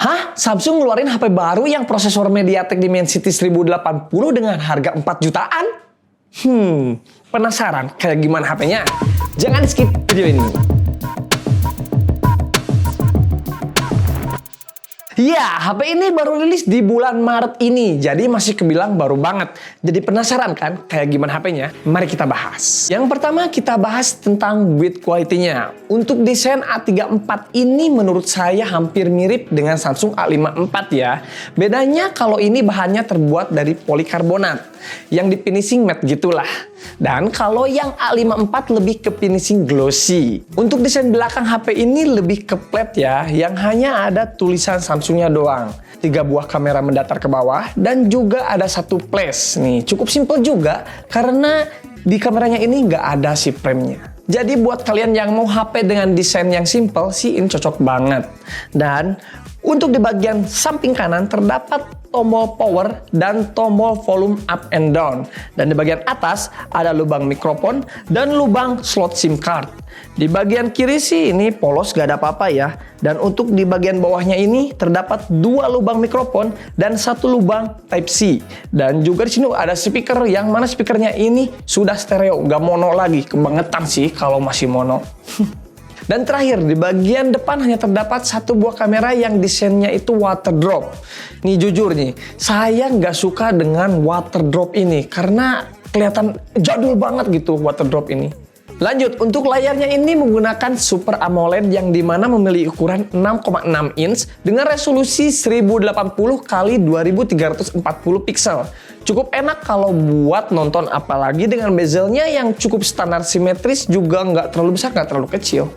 Hah? Samsung ngeluarin HP baru yang prosesor MediaTek Dimensity 1080 dengan harga 4 jutaan? Penasaran kayak gimana HP-nya? Jangan skip video ini. Ya, HP ini baru rilis di bulan Maret ini, jadi masih kebilang baru banget. Jadi penasaran kan kayak gimana HP-nya? Mari kita bahas. Yang pertama kita bahas tentang build quality-nya. Untuk desain A34 ini menurut saya hampir mirip dengan Samsung A54 ya. Bedanya kalau ini bahannya terbuat dari polikarbonat, yang di finishing matte gitulah. Dan kalau yang A54 lebih ke finishing glossy. Untuk desain belakang HP ini lebih ke flat ya, yang hanya ada tulisan Samsungnya doang. 3 buah kamera mendatar ke bawah dan juga ada satu flash. Nih, cukup simple juga karena di kameranya ini nggak ada si frame-nya. Jadi buat kalian yang mau HP dengan desain yang simple sih ini cocok banget. Dan untuk di bagian samping kanan terdapat tombol power dan tombol volume up and down. Dan di bagian atas ada lubang mikrofon dan lubang slot SIM card. Di bagian kiri sih ini polos, gak ada apa-apa ya. Dan untuk di bagian bawahnya ini terdapat 2 lubang mikrofon dan 1 lubang Type-C. Dan juga di sini ada speaker yang mana speakernya ini sudah stereo, gak mono lagi. Kebangetan sih kalau masih mono. Dan terakhir, di bagian depan hanya terdapat 1 buah kamera yang desainnya itu water drop. Nih jujur nih, saya nggak suka dengan water drop ini karena kelihatan jadul banget gitu water drop ini. Lanjut, untuk layarnya ini menggunakan Super AMOLED yang dimana memiliki ukuran 6,6 inch dengan resolusi 1080 x 2340 pixel. Cukup enak kalau buat nonton, apalagi dengan bezelnya yang cukup standar simetris, juga nggak terlalu besar, nggak terlalu kecil.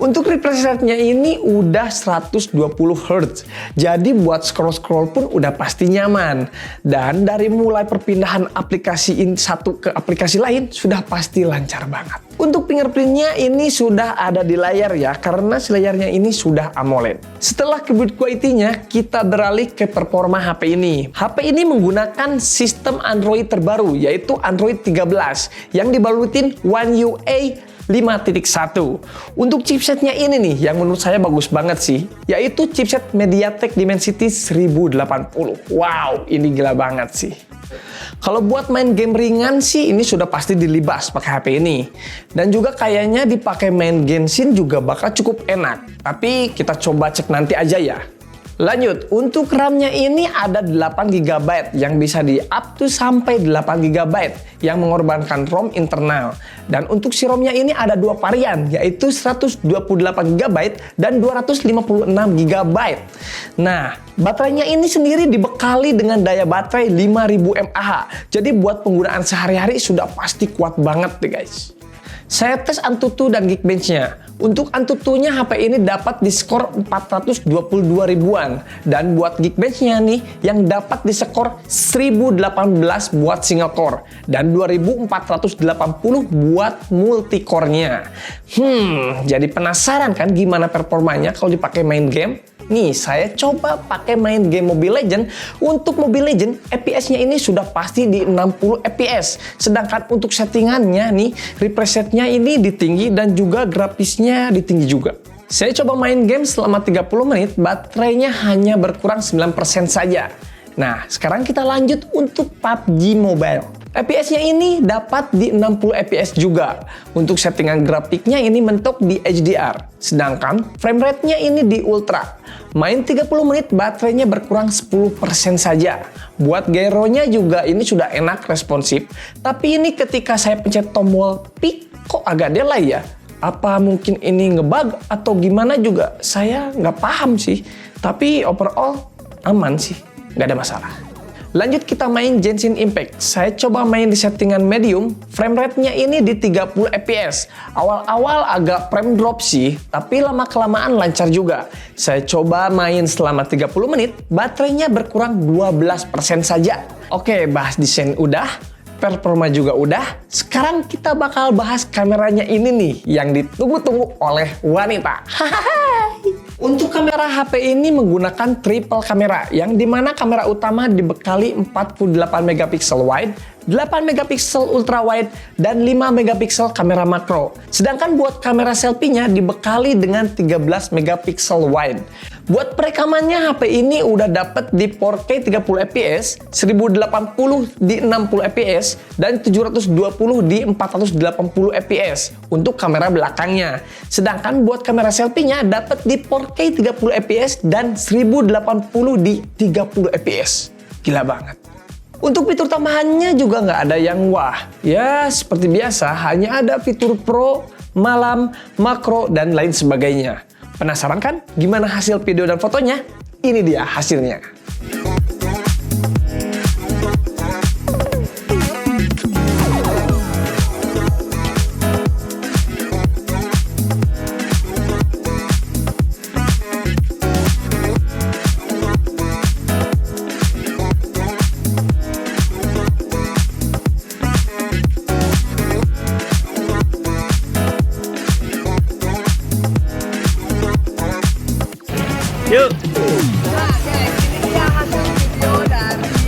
Untuk refresh rate-nya ini udah 120 Hz, jadi buat scroll-scroll pun udah pasti nyaman. Dan dari mulai perpindahan aplikasi satu ke aplikasi lain sudah pasti lancar banget. Untuk fingerprint-nya ini sudah ada di layar ya, karena si layarnya ini sudah AMOLED. Setelah ke build quality-nya, kita beralih ke performa HP ini. HP ini menggunakan sistem Android terbaru, yaitu Android 13, yang dibalutin One UI 5.1. Untuk chipsetnya ini nih yang menurut saya bagus banget sih, yaitu chipset MediaTek Dimensity 1080. Wow, ini gila banget sih. Kalau buat main game ringan sih ini sudah pasti dilibas pakai HP ini. Dan juga kayaknya dipakai main Genshin juga bakal cukup enak. Tapi kita coba cek nanti aja ya. Lanjut, untuk RAM-nya ini ada 8 GB yang bisa di up to sampai 8 GB yang mengorbankan ROM internal. Dan untuk si ROM-nya ini ada 2 varian, yaitu 128 GB dan 256 GB. Nah, baterainya ini sendiri dibekali dengan daya baterai 5000 mAh. Jadi buat penggunaan sehari-hari sudah pasti kuat banget deh guys. Saya tes Antutu dan Geekbench-nya. Untuk Antutu-nya HP ini dapat di skor 422 ribuan. Dan buat Geekbench-nya nih yang dapat di skor 1018 buat single core. Dan 2480 buat multi core-nya. Jadi penasaran kan gimana performanya kalau dipakai main game? Nih, saya coba pakai main game Mobile Legends. Untuk Mobile Legends, FPS-nya ini sudah pasti di 60 FPS. Sedangkan untuk settingannya nih, refresh rate-nya ini ditinggi dan juga grafisnya ditinggi juga. Saya coba main game selama 30 menit, baterainya hanya berkurang 9% saja. Nah, sekarang kita lanjut untuk PUBG Mobile. FPS-nya ini dapat di 60 FPS juga. Untuk settingan grafiknya ini mentok di HDR. Sedangkan frame rate-nya ini di Ultra. Main 30 menit baterainya berkurang 10% saja. Buat gyronya juga ini sudah enak responsif. Tapi ini ketika saya pencet tombol peak kok agak delay ya? Apa mungkin ini ngebug atau gimana juga? Saya nggak paham sih. Tapi overall aman sih, nggak ada masalah. Lanjut kita main Genshin Impact. Saya coba main di settingan medium, frame rate-nya ini di 30 fps. Awal-awal agak frame drop sih, tapi lama-kelamaan lancar juga. Saya coba main selama 30 menit, baterainya berkurang 12% saja. Oke, bahas desain udah, performa juga udah. Sekarang kita bakal bahas kameranya ini nih, yang ditunggu-tunggu oleh wanita. Untuk kamera HP ini menggunakan triple kamera, yang dimana kamera utama dibekali 48 megapiksel wide 8 megapiksel ultra wide, dan 5 megapiksel kamera makro. Sedangkan buat kamera selfie-nya dibekali dengan 13 megapiksel wide. Buat perekamannya HP ini udah dapet di 4K 30 fps, 1080 di 60 fps, dan 720 di 480 fps untuk kamera belakangnya. Sedangkan buat kamera selfie-nya dapet di 4K 30 fps dan 1080 di 30 fps. Gila banget. Untuk fitur tambahannya juga nggak ada yang wah. Ya, seperti biasa, hanya ada fitur Pro, Malam, Makro, dan lain sebagainya. Penasaran kan gimana hasil video dan fotonya? Ini dia hasilnya. Yuk. Nah guys, ini dia hasil video dari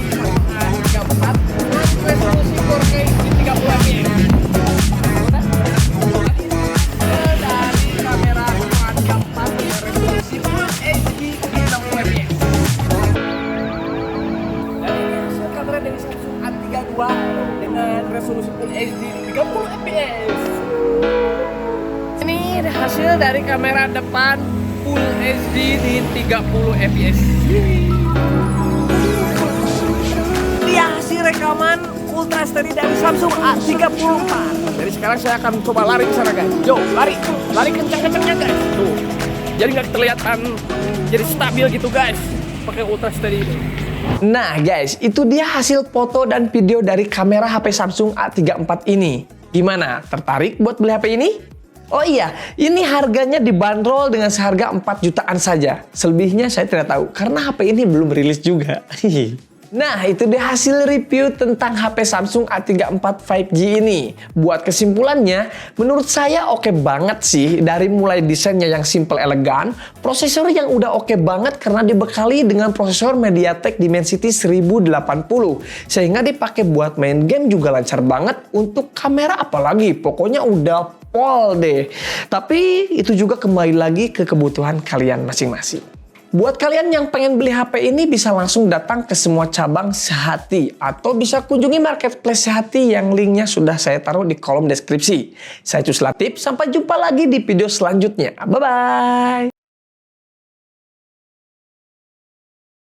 kamera 34 dengan resolusi 4K di 30 fps. Dari kamera 34 dengan resolusi Full HD di 60 fps. Dan ini hasil kamera dari Samsung A32 dengan resolusi Full HD di 30 fps. Ini hasil dari kamera depan Full HD di 30 fps. Dia hasil rekaman ultra steady dari Samsung A34. Jadi sekarang saya akan coba lari ke sana guys. Yo, lari kencang-kencangnya guys. Tuh, jadi nggak kelihatan, jadi stabil gitu guys. Pakai ultra steady ini. Nah guys, itu dia hasil foto dan video dari kamera HP Samsung A34 ini. Gimana? Tertarik buat beli HP ini? Oh iya, ini harganya dibanderol dengan seharga 4 jutaan saja. Selebihnya saya tidak tahu, karena HP ini belum rilis juga. Nah, itu dia hasil review tentang HP Samsung A34 5G ini. Buat kesimpulannya, menurut saya oke banget sih. Dari mulai desainnya yang simple elegan, prosesor yang udah oke banget karena dibekali dengan prosesor MediaTek Dimensity 1080. Sehingga dipakai buat main game juga lancar banget. Untuk kamera apalagi, pokoknya udah pol deh. Tapi itu juga kembali lagi ke kebutuhan kalian masing-masing. Buat kalian yang pengen beli HP ini bisa langsung datang ke semua cabang Sehati atau bisa kunjungi marketplace Sehati yang linknya sudah saya taruh di kolom deskripsi. Saya Cus Latif, sampai jumpa lagi di video selanjutnya. Bye-bye!